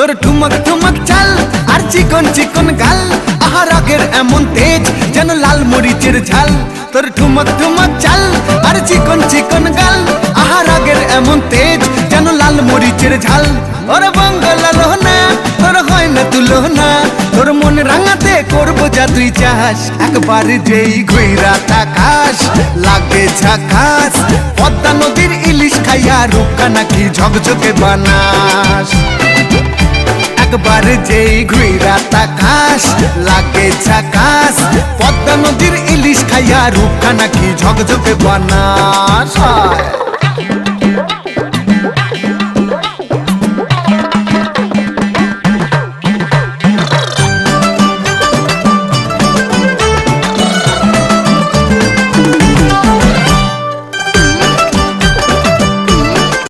তোর ঠুমক ঠুমক চাল আর চিকন চিকন গাল, আহা রাগের এমন তেজ যেন লাল মরিচের ঝাল। তোর ঠুমক ঠুমক চাল আর চিকন চিকন গাল, আহা রাগের এমন তেজ যেন লাল মরিচের ঝাল। ওরে বাঙ্গালা লোহনা তোর হয় না তুলনা, তোর মন রাঙাতে করবো যা তুই চাস। একবার যেই ঘুইরা তাকাস লাগে ঝাকাস, পদ্মা নদীর ইলিশ খাইয়া রূপকা নাকি ঝকঝকে বানাস। একবার যেই ঘুইরা তাকাস লাগে ঝাকাস, পদ্মা নদীর ইলিশ খাইয়া রূপকা নাকি ঝকঝকে বানাস।